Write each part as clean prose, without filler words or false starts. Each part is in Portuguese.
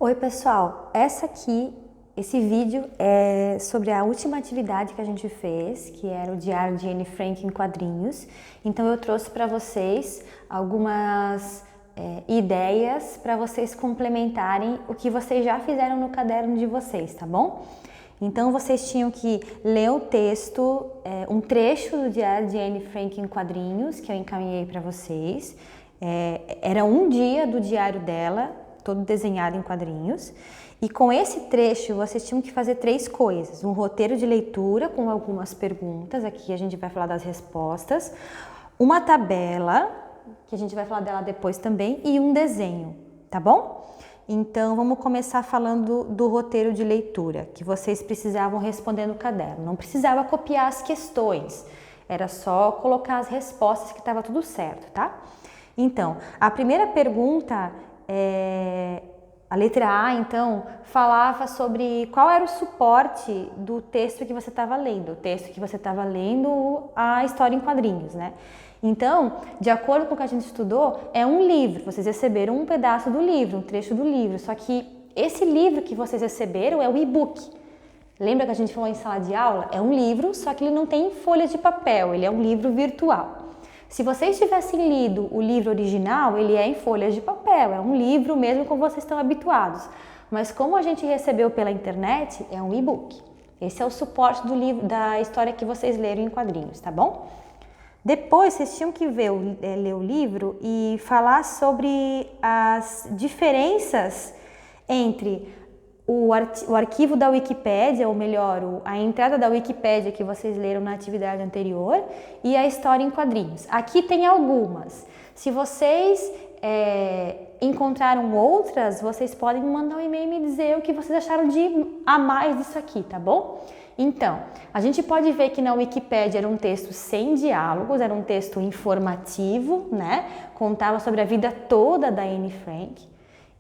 Oi pessoal, esse vídeo é sobre a última atividade que a gente fez, que era o Diário de Anne Frank em quadrinhos. Então eu trouxe para vocês algumas ideias para vocês complementarem o que vocês já fizeram no caderno de vocês, tá bom? Então vocês tinham que ler o texto, um trecho do Diário de Anne Frank em quadrinhos, que eu encaminhei para vocês. Era um dia do diário dela, todo desenhado em quadrinhos, e com esse trecho vocês tinham que fazer 3 coisas: um roteiro de leitura com algumas perguntas, aqui a gente vai falar das respostas, uma tabela, que a gente vai falar dela depois também, e um desenho, tá bom? Então vamos começar falando do roteiro de leitura, que vocês precisavam responder no caderno. Não precisava copiar as questões, era só colocar as respostas que estava tudo certo, tá? Então, a primeira pergunta a letra A, então, falava sobre qual era o suporte do texto que você estava lendo. O texto que você estava lendo, a história em quadrinhos, né? Então, de acordo com o que a gente estudou, é um livro. Vocês receberam um pedaço do livro, um trecho do livro. Só que esse livro que vocês receberam é o e-book. Lembra que a gente falou em sala de aula? É um livro, só que ele não tem folhas de papel, ele é um livro virtual. Se vocês tivessem lido o livro original, ele é em folhas de papel, é um livro mesmo como vocês estão habituados. Mas como a gente recebeu pela internet, é um e-book. Esse é o suporte do livro, da história que vocês leram em quadrinhos, tá bom? Depois vocês tinham que ler o livro e falar sobre as diferenças entre o arquivo da Wikipédia, ou melhor, a entrada da Wikipédia que vocês leram na atividade anterior, e a história em quadrinhos. Aqui tem algumas. Se vocês encontraram outras, vocês podem me mandar um e-mail e me dizer o que vocês acharam de a mais disso aqui, tá bom? Então, a gente pode ver que na Wikipédia era um texto sem diálogos, era um texto informativo, né? Contava sobre a vida toda da Anne Frank.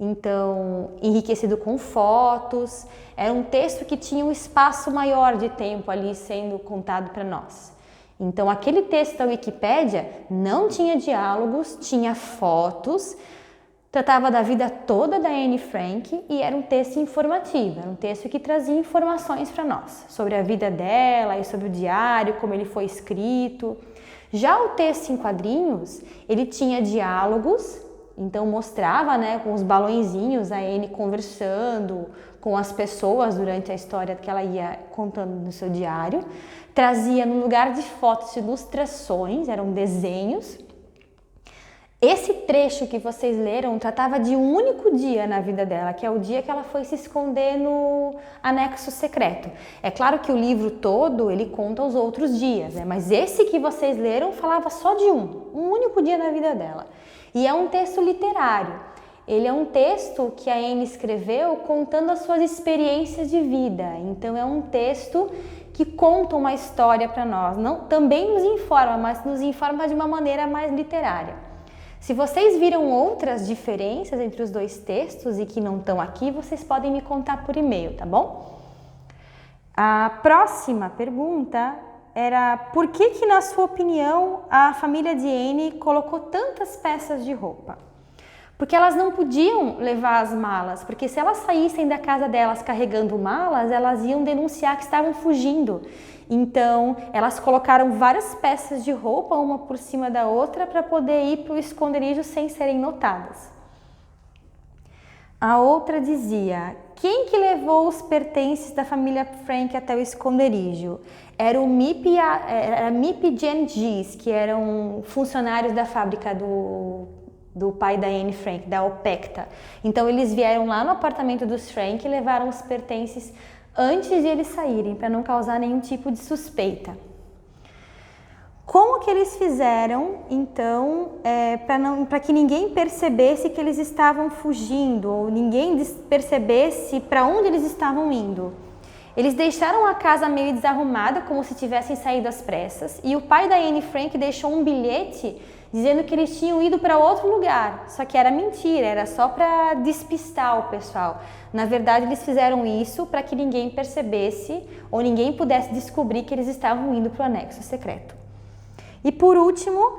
Então, enriquecido com fotos, era um texto que tinha um espaço maior de tempo ali sendo contado para nós. Então, aquele texto da Wikipédia não tinha diálogos, tinha fotos, tratava da vida toda da Anne Frank e era um texto informativo, era um texto que trazia informações para nós, sobre a vida dela e sobre o diário, como ele foi escrito. Já o texto em quadrinhos, ele tinha diálogos. Então mostrava, né, com os balõezinhos, a Anne conversando com as pessoas durante a história que ela ia contando no seu diário. Trazia, no lugar de fotos, ilustrações, eram desenhos. Esse trecho que vocês leram tratava de um único dia na vida dela, que é o dia que ela foi se esconder no anexo secreto. É claro que o livro todo, ele conta os outros dias, né? Mas esse que vocês leram falava só de um único dia na vida dela. E é um texto literário. Ele é um texto que a Anne escreveu contando as suas experiências de vida. Então é um texto que conta uma história para nós. Também nos informa, mas nos informa de uma maneira mais literária. Se vocês viram outras diferenças entre os dois textos e que não estão aqui, vocês podem me contar por e-mail, tá bom? A próxima pergunta era: por que na sua opinião a família de Anne colocou tantas peças de roupa? Porque elas não podiam levar as malas, porque se elas saíssem da casa delas carregando malas, elas iam denunciar que estavam fugindo. Então, elas colocaram várias peças de roupa, uma por cima da outra, para poder ir para o esconderijo sem serem notadas. A outra dizia: quem que levou os pertences da família Frank até o esconderijo? Era o Mip e Jen Gies, que eram funcionários da fábrica do pai da Anne Frank, da Opecta. Então eles vieram lá no apartamento dos Frank e levaram os pertences antes de eles saírem, para não causar nenhum tipo de suspeita. Como que eles fizeram, então, para que ninguém percebesse que eles estavam fugindo, ou ninguém percebesse para onde eles estavam indo? Eles deixaram a casa meio desarrumada, como se tivessem saído às pressas, e o pai da Anne Frank deixou um bilhete dizendo que eles tinham ido para outro lugar, só que era mentira, era só para despistar o pessoal. Na verdade, eles fizeram isso para que ninguém percebesse ou ninguém pudesse descobrir que eles estavam indo para o anexo secreto. E por último,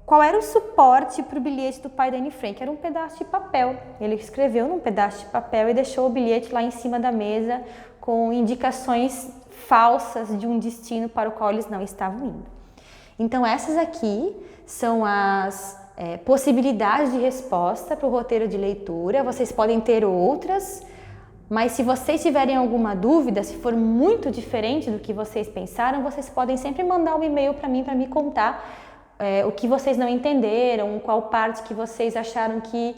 qual era o suporte para o bilhete do pai da Anne Frank? Era um pedaço de papel. Ele escreveu num pedaço de papel e deixou o bilhete lá em cima da mesa com indicações falsas de um destino para o qual eles não estavam indo. Então essas aqui são as possibilidades de resposta para o roteiro de leitura. Vocês podem ter outras, mas se vocês tiverem alguma dúvida, se for muito diferente do que vocês pensaram, vocês podem sempre mandar um e-mail para mim, para me contar o que vocês não entenderam, qual parte que vocês acharam que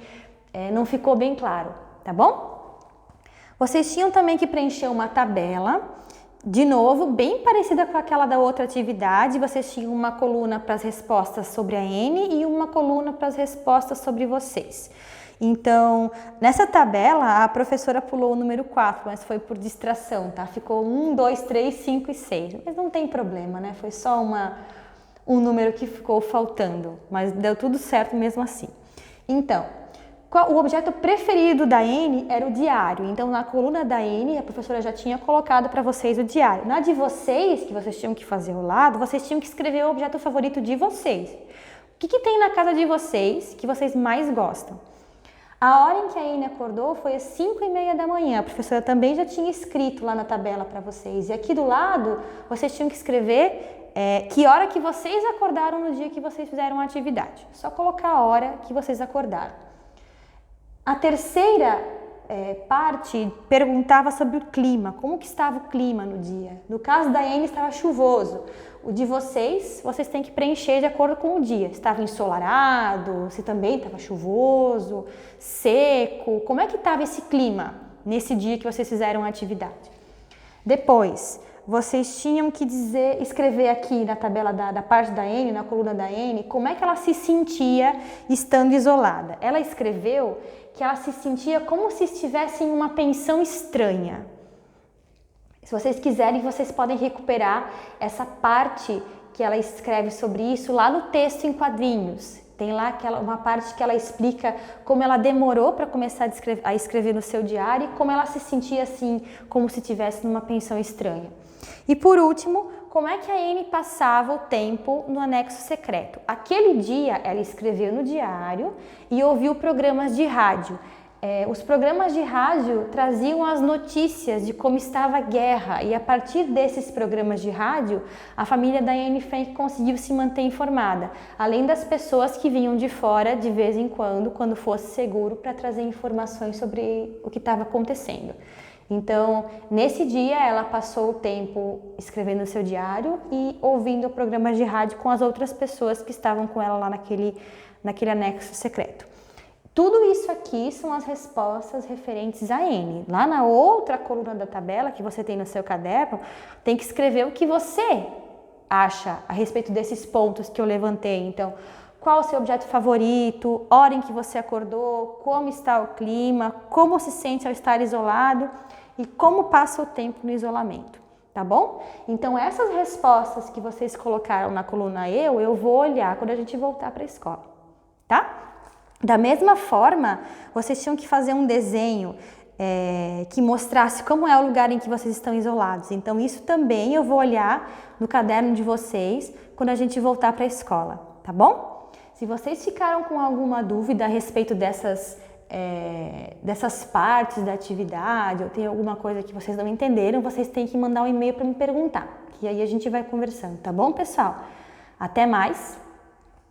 não ficou bem claro, tá bom? Vocês tinham também que preencher uma tabela, de novo, bem parecida com aquela da outra atividade. Vocês tinham uma coluna para as respostas sobre a Anne e uma coluna para as respostas sobre vocês. Então, nessa tabela, a professora pulou o número 4, mas foi por distração, tá? Ficou 1, 2, 3, 5 e 6. Mas não tem problema, né? Foi só um número que ficou faltando, mas deu tudo certo mesmo assim. Então, o objeto preferido da Anne era o diário. Então, na coluna da Anne, a professora já tinha colocado para vocês o diário. Na de vocês, que vocês tinham que fazer ao lado, vocês tinham que escrever o objeto favorito de vocês. O que tem na casa de vocês que vocês mais gostam? A hora em que a Anne acordou foi às 5h30 da manhã. A professora também já tinha escrito lá na tabela para vocês. E aqui do lado, vocês tinham que escrever que hora que vocês acordaram no dia que vocês fizeram a atividade. Só colocar a hora que vocês acordaram. A terceira parte perguntava sobre o clima, como que estava o clima no dia. No caso da Anne, estava chuvoso. O de vocês têm que preencher de acordo com o dia. Estava ensolarado, se também estava chuvoso, seco. Como é que estava esse clima nesse dia que vocês fizeram a atividade? Depois, vocês tinham que escrever aqui na tabela da parte da Anne, na coluna da Anne, como é que ela se sentia estando isolada. Ela escreveu que ela se sentia como se estivesse em uma pensão estranha. Se vocês quiserem, vocês podem recuperar essa parte que ela escreve sobre isso lá no texto em quadrinhos. Tem lá uma parte que ela explica como ela demorou para começar a escrever no seu diário e como ela se sentia assim, como se estivesse numa pensão estranha. E por último, como é que a Anne passava o tempo no anexo secreto? Aquele dia ela escreveu no diário e ouviu programas de rádio. Os programas de rádio traziam as notícias de como estava a guerra e a partir desses programas de rádio, a família da Anne Frank conseguiu se manter informada, além das pessoas que vinham de fora de vez em quando fosse seguro, para trazer informações sobre o que estava acontecendo. Então, nesse dia, ela passou o tempo escrevendo o seu diário e ouvindo programas de rádio com as outras pessoas que estavam com ela lá naquele anexo secreto. Tudo isso aqui são as respostas referentes a Anne. Lá na outra coluna da tabela que você tem no seu caderno, tem que escrever o que você acha a respeito desses pontos que eu levantei. Então, qual o seu objeto favorito, hora em que você acordou, como está o clima, como se sente ao estar isolado e como passa o tempo no isolamento, tá bom? Então, essas respostas que vocês colocaram na coluna eu vou olhar quando a gente voltar para a escola, tá? Da mesma forma, vocês tinham que fazer um desenho que mostrasse como é o lugar em que vocês estão isolados. Então, isso também eu vou olhar no caderno de vocês quando a gente voltar para a escola, tá bom? Se vocês ficaram com alguma dúvida a respeito dessas partes da atividade, ou tem alguma coisa que vocês não entenderam, vocês têm que mandar um e-mail para me perguntar, que aí a gente vai conversando, tá bom, pessoal? Até mais!